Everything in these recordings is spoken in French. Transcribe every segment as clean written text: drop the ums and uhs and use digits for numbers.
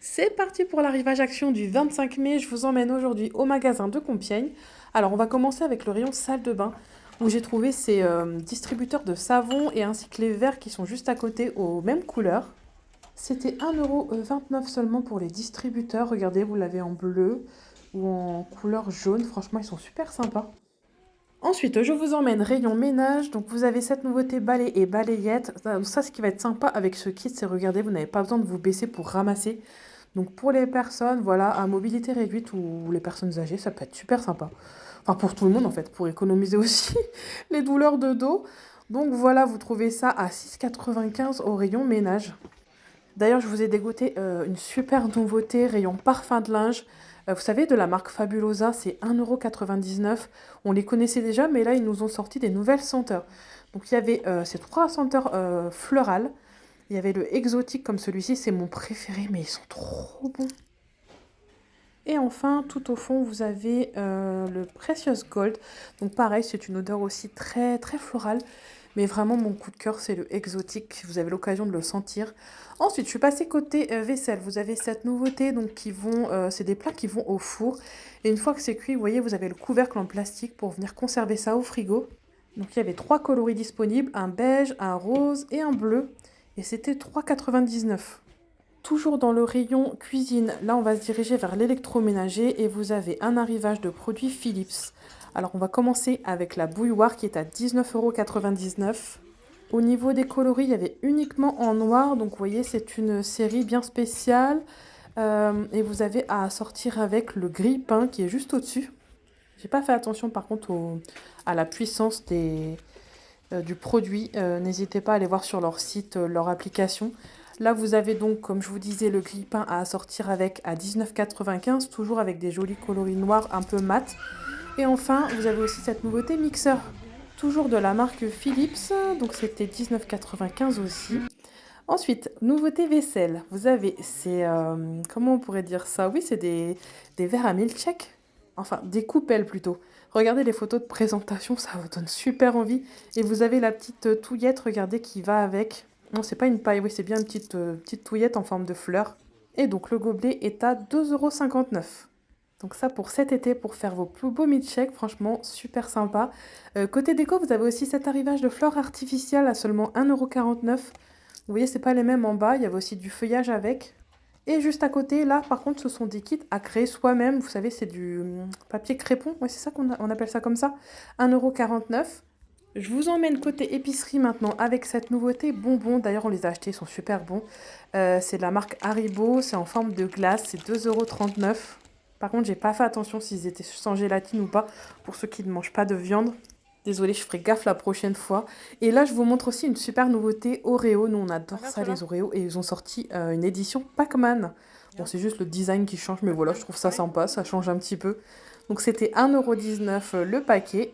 C'est parti pour l'arrivage action du 25 mai. Je vous emmène aujourd'hui au magasin de Compiègne. Alors, on va commencer avec le rayon salle de bain, où j'ai trouvé ces distributeurs de savon et ainsi que les verres qui sont juste à côté aux mêmes couleurs. C'était 1,29 € seulement pour les distributeurs. Regardez, vous l'avez en bleu ou en couleur jaune. Franchement, ils sont super sympas. Ensuite, je vous emmène rayon ménage. Donc, vous avez cette nouveauté balai et balayette. Ça, ce qui va être sympa avec ce kit, c'est regardez, vous n'avez pas besoin de vous baisser pour ramasser. Donc, pour les personnes, voilà, à mobilité réduite ou les personnes âgées, ça peut être super sympa. Enfin, pour tout le monde, en fait, pour économiser aussi les douleurs de dos. Donc, voilà, vous trouvez ça à 6,95 € au rayon ménage. D'ailleurs, je vous ai dégoté une super nouveauté, rayon parfum de linge. Vous savez, de la marque Fabulosa, c'est 1,99 €. On les connaissait déjà, mais là, ils nous ont sorti des nouvelles senteurs. Donc, il y avait ces trois senteurs florales. Il y avait le exotique comme celui-ci, c'est mon préféré, mais ils sont trop bons. Et enfin, tout au fond, vous avez le Precious Gold. Donc pareil, c'est une odeur aussi très très florale. Mais vraiment, mon coup de cœur, c'est le exotique. Vous avez l'occasion de le sentir. Ensuite, je suis passée côté vaisselle. Vous avez cette nouveauté, donc c'est des plats qui vont au four. Et une fois que c'est cuit, vous voyez, vous avez le couvercle en plastique pour venir conserver ça au frigo. Donc il y avait trois coloris disponibles, un beige, un rose et un bleu. Et c'était 3,99 €. Toujours dans le rayon cuisine, là on va se diriger vers l'électroménager et vous avez un arrivage de produits Philips. Alors on va commencer avec la bouilloire qui est à 19,99 €. Au niveau des coloris, il y avait uniquement en noir, donc vous voyez c'est une série bien spéciale. Et vous avez à sortir avec le grille-pain qui est juste au-dessus. J'ai pas fait attention par contre à la puissance du produit. N'hésitez pas à aller voir sur leur site, leur application. Là, vous avez donc, comme je vous disais, le grille-pain à assortir avec à 19,95 €, toujours avec des jolis coloris noirs un peu mat. Et enfin, vous avez aussi cette nouveauté mixeur, toujours de la marque Philips, donc c'était 19,95 € aussi. Ensuite, nouveauté vaisselle, vous avez comment on pourrait dire ça? Oui, c'est des verres à milkshake, enfin des coupelles plutôt. Regardez les photos de présentation, ça vous donne super envie. Et vous avez la petite touillette, regardez, qui va avec. Non, c'est pas une paille, oui, c'est bien une petite touillette en forme de fleur. Et donc le gobelet est à 2,59 €. Donc ça pour cet été, pour faire vos plus beaux milkshakes, franchement super sympa. Côté déco, vous avez aussi cet arrivage de fleurs artificielles à seulement 1,49 €. Vous voyez, c'est pas les mêmes en bas, il y avait aussi du feuillage avec. Et juste à côté, là, par contre, ce sont des kits à créer soi-même. Vous savez, c'est du papier crépon. Ouais, c'est ça on appelle ça comme ça. 1,49 €. Je vous emmène côté épicerie maintenant avec cette nouveauté bonbons. D'ailleurs, on les a achetés, ils sont super bons. C'est de la marque Haribo, c'est en forme de glace, c'est 2,39 €. Par contre, j'ai pas fait attention s'ils étaient sans gélatine ou pas, pour ceux qui ne mangent pas de viande. Désolée, je ferai gaffe la prochaine fois. Et là, je vous montre aussi une super nouveauté Oreo. Nous, on adore ça, les Oreos. Et ils ont sorti une édition Pac-Man. Bon, c'est juste le design qui change, mais voilà, je trouve ça sympa, ça change un petit peu. Donc, c'était 1,19 € le paquet.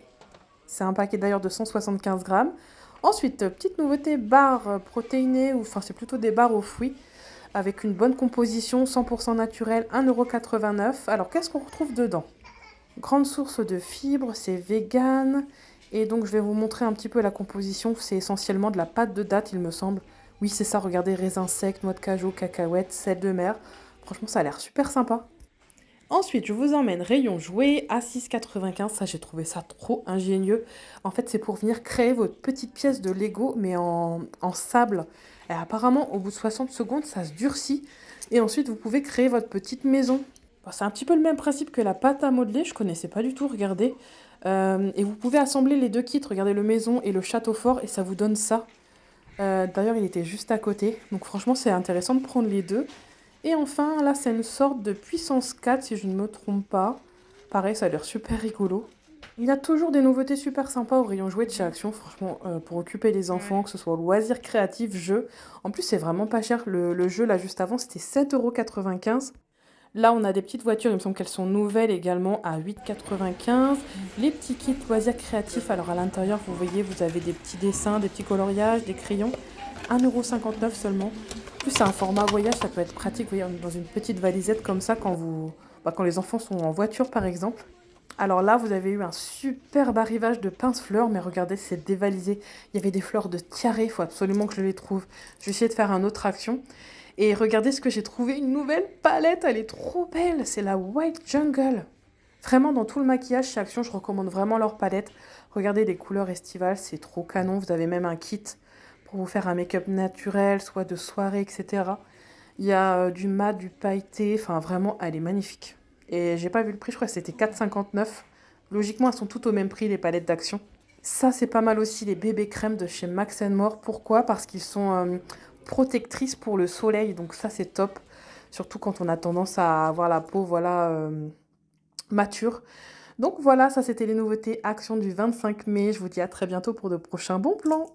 C'est un paquet d'ailleurs de 175 grammes. Ensuite, petite nouveauté, barres protéinées, ou enfin, c'est plutôt des barres aux fruits, avec une bonne composition, 100% naturelle, 1,89 €. Alors, qu'est-ce qu'on retrouve dedans? Grande source de fibres, c'est vegan. Et donc, je vais vous montrer un petit peu la composition. C'est essentiellement de la pâte de date, il me semble. Oui, c'est ça, regardez, raisins secs, noix de cajou, cacahuètes, sel de mer. Franchement, ça a l'air super sympa. Ensuite, je vous emmène rayon jouets à 6,95 €. Ça, j'ai trouvé ça trop ingénieux. En fait, c'est pour venir créer votre petite pièce de Lego, mais en sable. Et apparemment, au bout de 60 secondes, ça se durcit. Et ensuite, vous pouvez créer votre petite maison. Bon, c'est un petit peu le même principe que la pâte à modeler. Je connaissais pas du tout, regardez. Et vous pouvez assembler les deux kits. Regardez, le maison et le château fort. Et ça vous donne ça. D'ailleurs, il était juste à côté. Donc franchement, c'est intéressant de prendre les deux. Et enfin, là, c'est une sorte de puissance 4, si je ne me trompe pas. Pareil, ça a l'air super rigolo. Il y a toujours des nouveautés super sympas au rayon jouets de chez Action, franchement, pour occuper les enfants, que ce soit loisirs créatifs, jeux. En plus, c'est vraiment pas cher. Le jeu, là, juste avant, c'était 7,95 €. Là, on a des petites voitures, il me semble qu'elles sont nouvelles également, à 8,95 €. Les petits kits loisirs créatifs, alors à l'intérieur, vous voyez, vous avez des petits dessins, des petits coloriages, des crayons. 1,59 € seulement. En plus, c'est un format voyage, ça peut être pratique, vous voyez, dans une petite valisette comme ça quand les enfants sont en voiture, par exemple. Alors là, vous avez eu un superbe arrivage de pince-fleurs, mais regardez, c'est dévalisé. Il y avait des fleurs de tiare, il faut absolument que je les trouve. Je vais essayer de faire une autre action. Et regardez ce que j'ai trouvé, une nouvelle palette, elle est trop belle. C'est la White Jungle. Vraiment, dans tout le maquillage chez Action, je recommande vraiment leur palette. Regardez les couleurs estivales, c'est trop canon. Vous avez même un kit pour vous faire un make-up naturel, soit de soirée, etc. Il y a du mat, du pailleté, enfin vraiment, elle est magnifique. Et j'ai pas vu le prix, je crois que c'était 4,59. Logiquement, elles sont toutes au même prix, les palettes d'Action. Ça, c'est pas mal aussi, les bébés crèmes de chez Max More. Pourquoi? Parce qu'ils sont protectrices pour le soleil, donc ça, c'est top. Surtout quand on a tendance à avoir la peau, voilà, mature. Donc voilà, ça, c'était les nouveautés Action du 25 mai. Je vous dis à très bientôt pour de prochains bons plans.